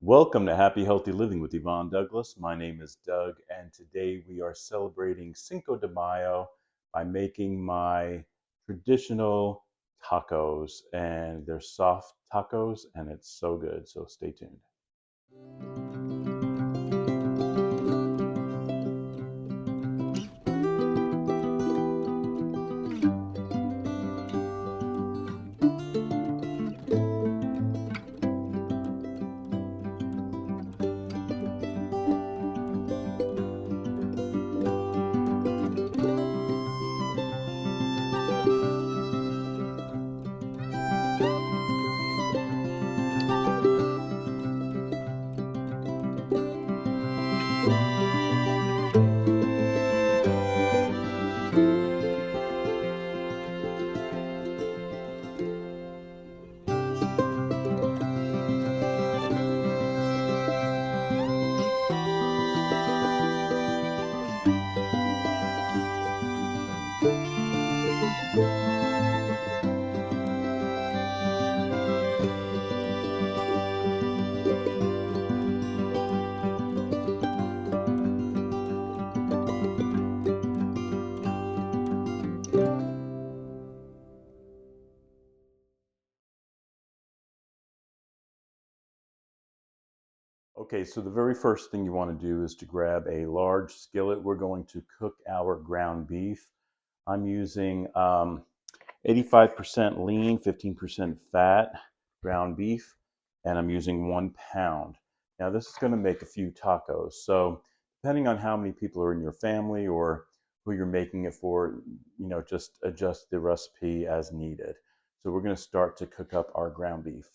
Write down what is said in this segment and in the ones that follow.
Welcome to Happy Healthy Living with Yvonne Douglas. My name is Doug, and today we are celebrating Cinco de Mayo by making my traditional tacos. And they're soft tacos, and it's so good. So stay tuned. Okay, so the very first thing you want to do is to grab a large skillet. We're going to cook our ground beef. I'm using 85% lean, 15% fat ground beef, and I'm using 1 pound. Now, this is going to make a few tacos. So, depending on how many people are in your family or who you're making it for, just adjust the recipe as needed. So, we're going to start to cook up our ground beef.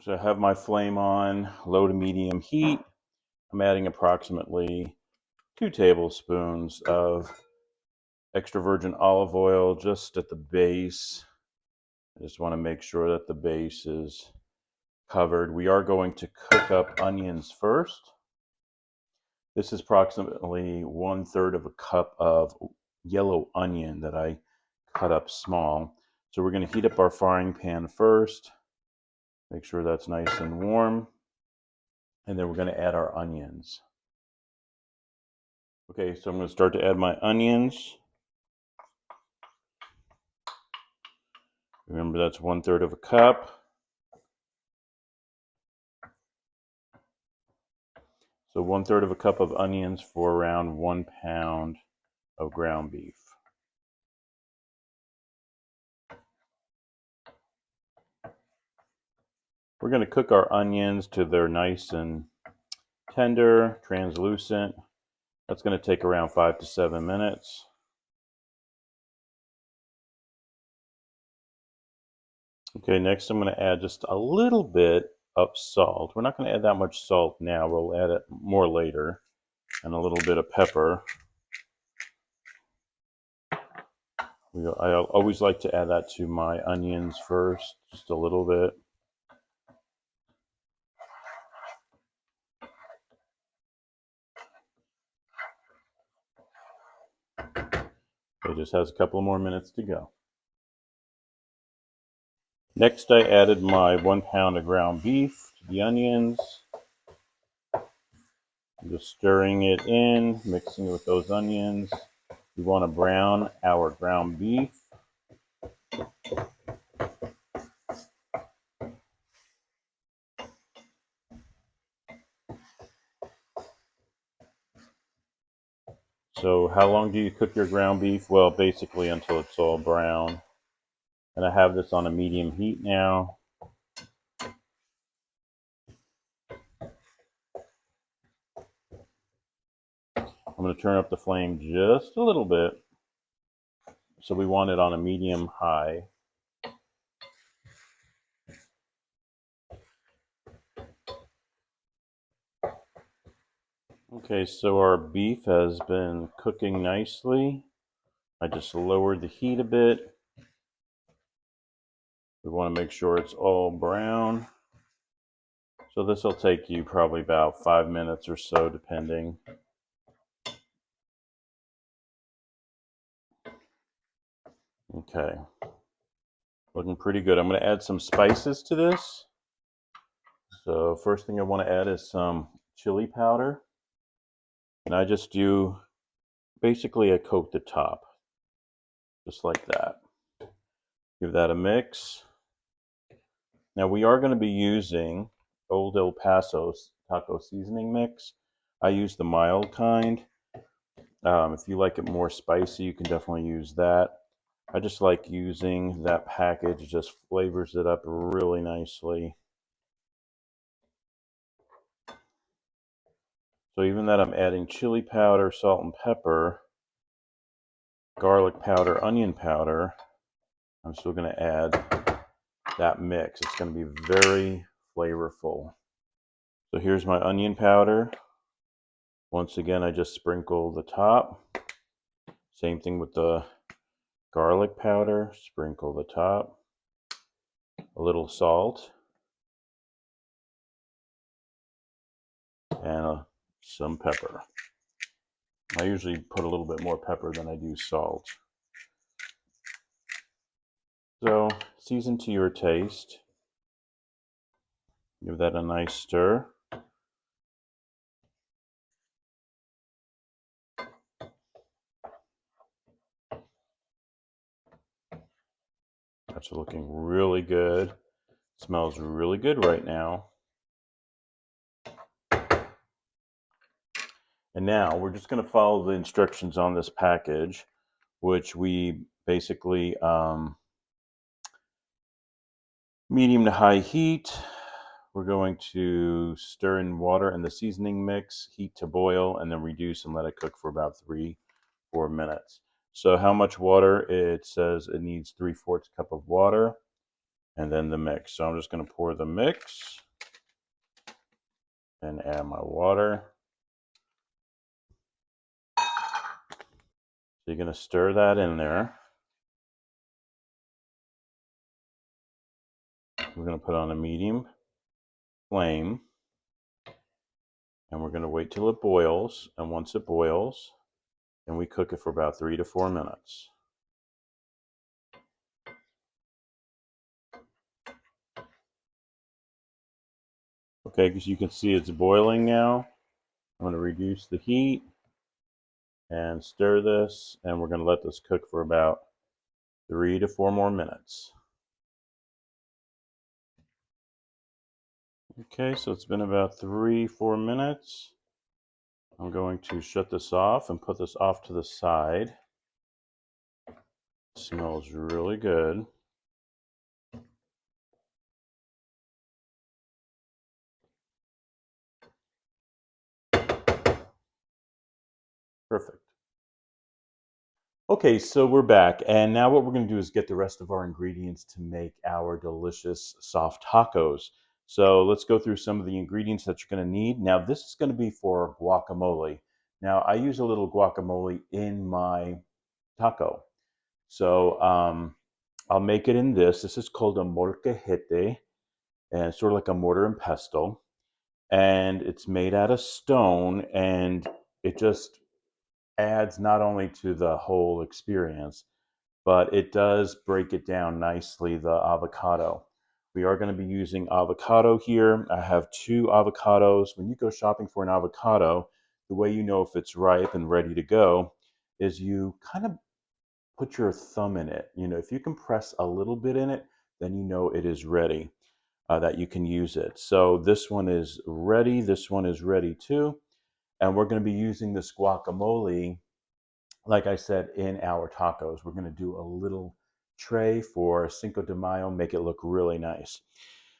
So, I have my flame on low to medium heat. I'm adding approximately 2 tablespoons of extra virgin olive oil just at the base. I just want to make sure that the base is covered. We are going to cook up onions first. This is approximately 1/3 of a cup of yellow onion that I cut up small. So we're going to heat up our frying pan first. Make sure that's nice and warm. And then we're going to add our onions. Okay, so I'm going to start to add my onions. Remember, that's 1/3 of a cup. So 1/3 of a cup of onions for around 1 pound of ground beef. We're going to cook our onions till they're nice and tender, translucent. That's going to take around 5 to 7 minutes. Okay, next I'm going to add just a little bit of salt. We're not going to add that much salt now. We'll add it more later. And a little bit of pepper. I always like to add that to my onions first, just a little bit. It just has a couple more minutes to go. Next, I added my 1 pound of ground beef to the onions. I'm just stirring it in, mixing it with those onions. We want to brown our ground beef. So how long do you cook your ground beef? Well, basically until it's all brown. And I have this on a medium heat now. I'm going to turn up the flame just a little bit. So we want it on a medium high. Okay, so our beef has been cooking nicely. I just lowered the heat a bit. We want to make sure it's all brown. So this will take you probably about 5 minutes or so, depending. Okay, looking pretty good. I'm going to add some spices to this. So first thing I want to add is some chili powder. And I just do, basically I coat the top, just like that. Give that a mix. Now we are going to be using Old El Paso's taco seasoning mix. I use the mild kind. If you like it more spicy, you can definitely use that. I just like using that package. It just flavors it up really nicely. So even that I'm adding chili powder, salt and pepper, garlic powder, onion powder, I'm still going to add that mix. It's going to be very flavorful. So here's my onion powder. Once again, I just sprinkle the top. Same thing with the garlic powder, sprinkle the top. A little salt. And some pepper. I usually put a little bit more pepper than I do salt. So season to your taste. Give that a nice stir. That's looking really good. Smells really good right now. And now we're just going to follow the instructions on this package, which we basically medium to high heat. We're going to stir in water and the seasoning mix, heat to boil, and then reduce and let it cook for about 3-4 minutes. So how much water? It says it needs 3/4 cup of water, and then the mix. So I'm just going to pour the mix and add my water. So you're going to stir that in there. We're going to put on a medium flame, and we're going to wait till it boils. And once it boils, then we cook it for about 3 to 4 minutes. Okay, because you can see it's boiling now. I'm going to reduce the heat and stir this, and we're going to let this cook for about 3 to 4 more minutes. Okay, so it's been about 3-4 minutes. I'm going to shut this off and put this off to the side. It smells really good. Perfect. Okay, so we're back, and now what we're going to do is get the rest of our ingredients to make our delicious soft tacos. So let's go through some of the ingredients that you're going to need. Now this is going to be for guacamole. Now I use a little guacamole in my taco. So I'll make it in this. This is called a molcajete, and it's sort of like a mortar and pestle. And it's made out of stone, and it just adds not only to the whole experience, but it does break it down nicely, the avocado. We are going to be using avocado here. I have 2 avocados. When you go shopping for an avocado, the way you know if it's ripe and ready to go is you kind of put your thumb in it. You know, if you can press a little bit in it, then you know it is ready, that you can use it. So this one is ready. This one is ready too. And we're going to be using this guacamole, like I said, in our tacos. We're going to do a little tray for Cinco de Mayo, make it look really nice.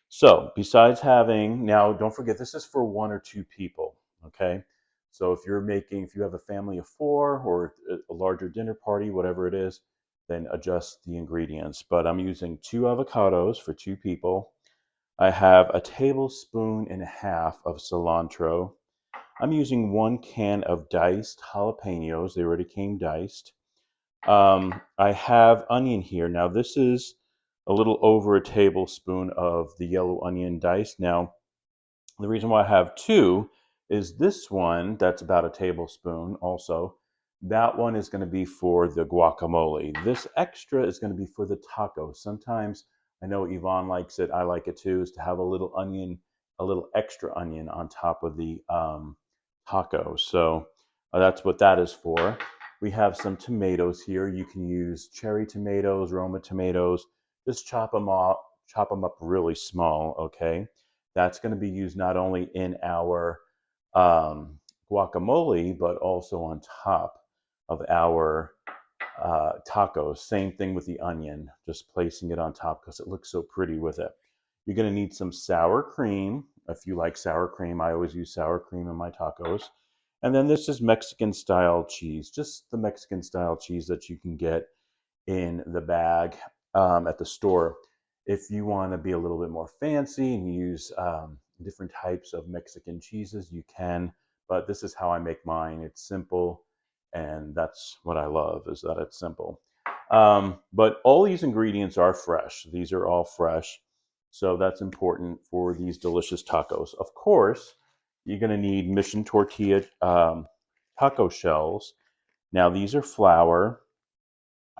So besides having, now don't forget, this is for 1 or 2 people, okay? So if you have a family of 4 or a larger dinner party, whatever it is, then adjust the ingredients. But I'm using 2 avocados for 2 people. I have a tablespoon and a half of cilantro. I'm using 1 can of diced jalapenos. They already came diced. I have onion here. Now this is a little over a tablespoon of the yellow onion diced. Now the reason why I have 2 is this one, that's about a tablespoon also. That one is going to be for the guacamole. This extra is going to be for the tacos. Sometimes, I know Yvonne likes it, I like it too, is to have a little onion a little extra onion on top of the taco. So that's what that is for. We have some tomatoes here. You can use cherry tomatoes, Roma tomatoes. Just chop them up really small, okay? That's going to be used not only in our guacamole, but also on top of our tacos. Same thing with the onion, just placing it on top because it looks so pretty with it. You're going to need some sour cream. If you like sour cream, I always use sour cream in my tacos. And then this is Mexican style cheese, just the Mexican style cheese that you can get in the bag at the store. If you want to be a little bit more fancy and use different types of Mexican cheeses, you can. But this is how I make mine. It's simple, and that's what I love, is that it's simple. But all these ingredients are fresh. These are all fresh. So that's important for these delicious tacos. Of course, you're going to need Mission Tortilla taco shells. Now, these are flour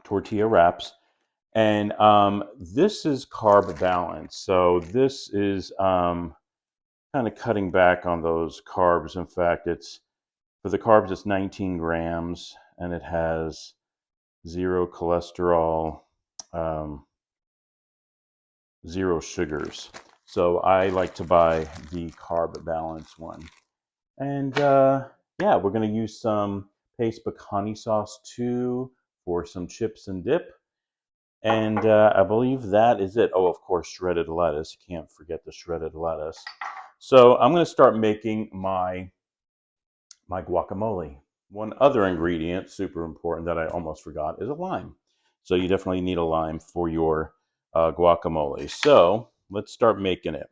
tortilla wraps. And this is carb balance. So this is kind of cutting back on those carbs. In fact, it's for the carbs, it's 19 grams, and it has 0 cholesterol, 0 sugars. So I like to buy the carb balance one. And yeah, we're going to use some paste pecani sauce too for some chips and dip. And I believe that is it. Oh, of course, shredded lettuce. Can't forget the shredded lettuce. So I'm going to start making my guacamole. One other ingredient, super important, that I almost forgot, is a lime. So you definitely need a lime for your guacamole. So let's start making it.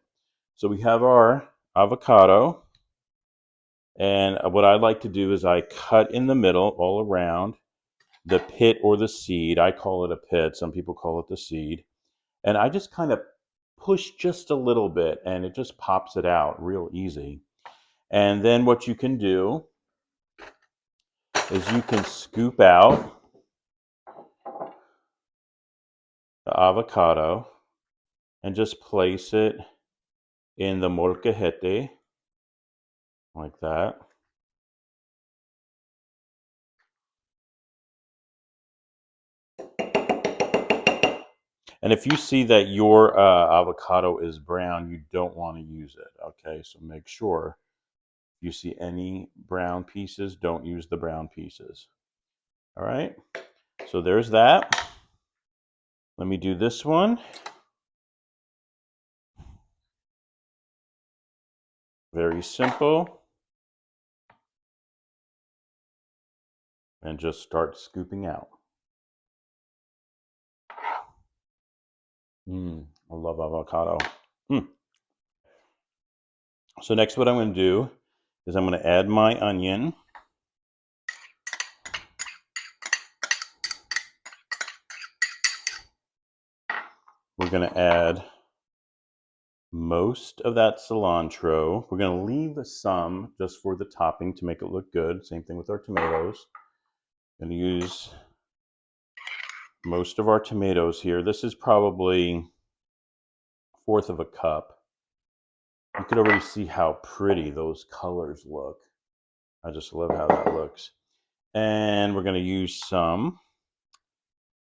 So we have our avocado. And what I like to do is I cut in the middle all around the pit or the seed. I call it a pit. Some people call it the seed. And I just kind of push just a little bit and it just pops it out real easy. And then what you can do is you can scoop out the avocado and just place it in the molcajete like that. And if you see that your avocado is brown, you don't want to use it, okay? So make sure if you see any brown pieces, don't use the brown pieces. All right, so there's that. Let me do this one. Very simple. And just start scooping out. I love avocado. So next what I'm going to do is I'm going to add my onion. We're going to add most of that cilantro. We're going to leave some just for the topping to make it look good. Same thing with our tomatoes. I'm going to use most of our tomatoes here. This is probably 1/4 of a cup. You could already see how pretty those colors look. I just love how that looks. And we're going to use some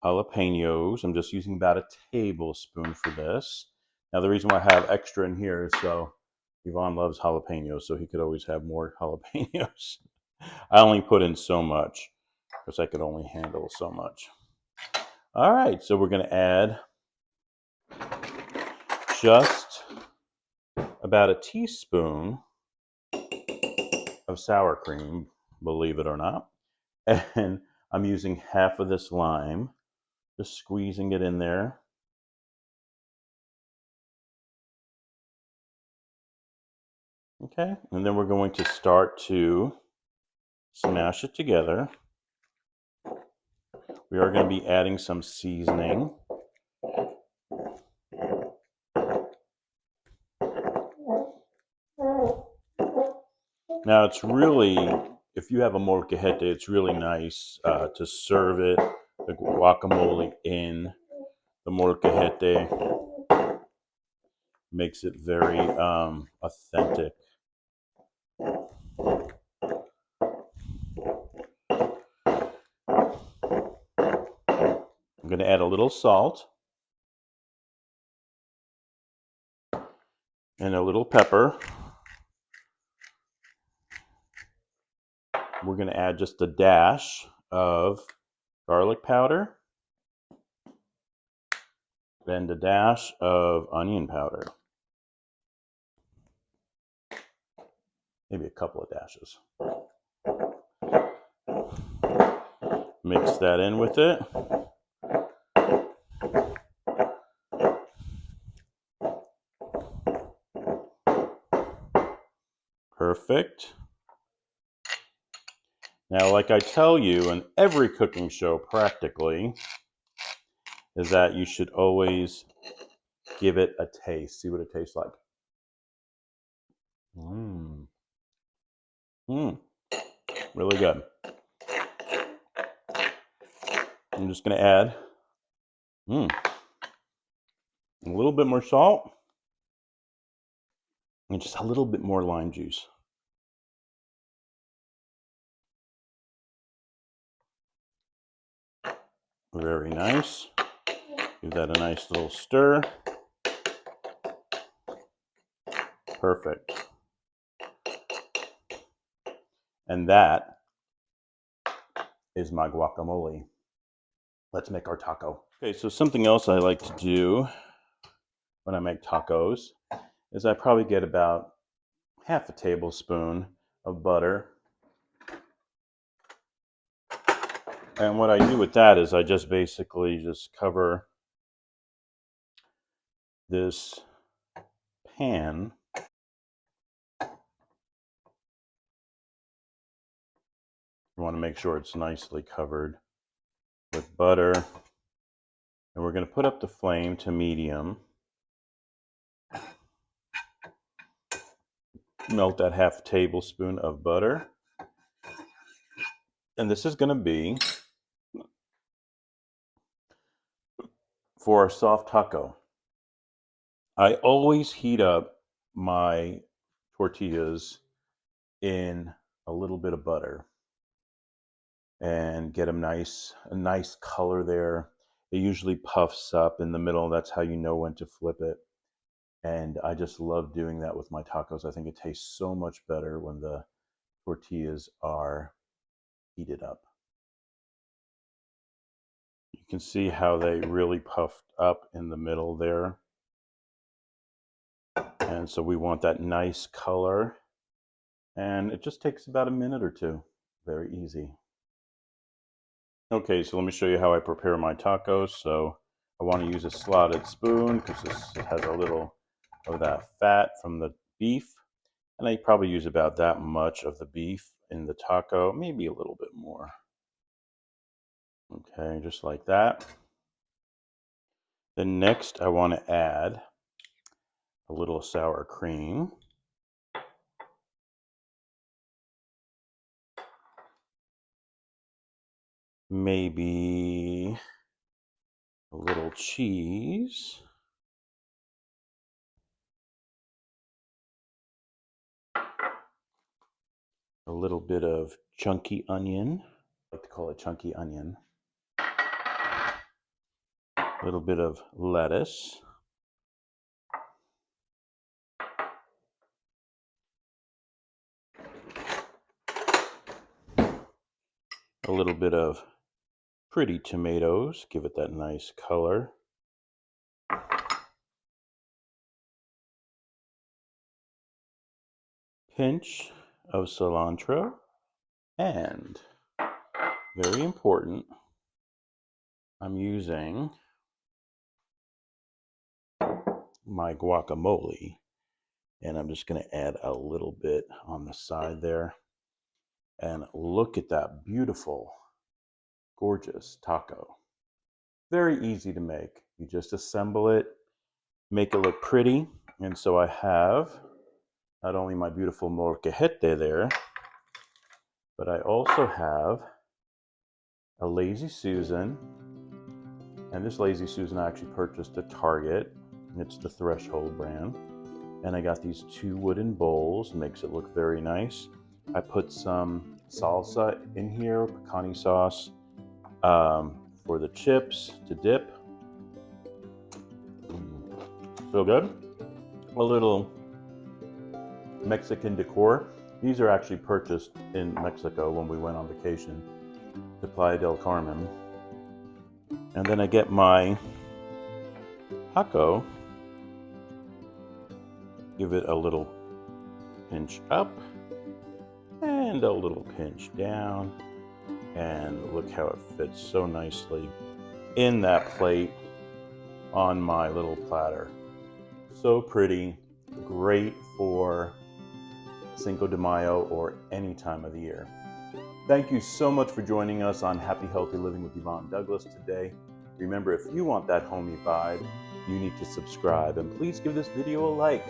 jalapenos. I'm just using about a tablespoon for this. Now, the reason why I have extra in here is so Yvonne loves jalapenos, so he could always have more jalapenos. I only put in so much because I could only handle so much. All right, so we're going to add just about a teaspoon of sour cream, believe it or not. And I'm using half of this lime, just squeezing it in there. Okay, and then we're going to start to smash it together. We are going to be adding some seasoning. Now it's really, if you have a molcajete, it's really nice to serve it, the guacamole in the molcajete. makes it very authentic. I'm going to add a little salt and a little pepper. We're going to add just a dash of garlic powder and a dash of onion powder. Maybe a couple of dashes. Mix that in with it. Perfect. Now, like I tell you in every cooking show practically, is that you should always give it a taste. See what it tastes like. Really good. I'm just going to add a little bit more salt and just a little bit more lime juice. Very nice. Give that a nice little stir. Perfect. And that is my guacamole. Let's make our taco. Okay, so something else I like to do when I make tacos is I probably get about half a tablespoon of butter. And what I do with that is I just basically just cover this pan You want to make sure it's nicely covered with butter. And we're going to put up the flame to medium. Melt that half tablespoon of butter. And this is going to be for our soft taco. I always heat up my tortillas in a little bit of butter and get them a nice color there. It usually puffs up in the middle. That's how you know when to flip it. And I just love doing that with my tacos. I think it tastes so much better when the tortillas are heated up. You can see how they really puffed up in the middle there. And so we want that nice color. And it just takes about a minute or two. Very easy. Okay, so let me show you how I prepare my tacos. So I want to use a slotted spoon because this has a little of that fat from the beef. And I probably use about that much of the beef in the taco, maybe a little bit more. Okay, just like that. Then next I want to add a little sour cream. Maybe a little cheese. A little bit of chunky onion. I like to call it chunky onion. A little bit of lettuce. A little bit of pretty tomatoes, give it that nice color. Pinch of cilantro. And, very important, I'm using my guacamole. And I'm just going to add a little bit on the side there. And look at that beautiful, gorgeous taco. Very easy to make. You just assemble it, make it look pretty. And so I have not only my beautiful molcajete there, but I also have a Lazy Susan. And this Lazy Susan I actually purchased at Target. It's the Threshold brand. And I got these 2 wooden bowls, makes it look very nice. I put some salsa in here, pecani sauce, for the chips to dip. So good. A little Mexican decor. These are actually purchased in Mexico when we went on vacation to Playa del Carmen. And then I get my taco, give it a little pinch up and a little pinch down, and look how it fits so nicely in that plate on my little platter. So pretty, great for Cinco de Mayo or any time of the year. Thank you so much for joining us on Happy Healthy Living with Yvonne Douglas today. Remember, if you want that homey vibe, you need to subscribe, and please give this video a like.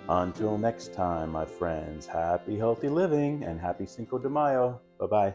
Until next time, my friends, happy healthy living and happy Cinco de Mayo. Bye-bye.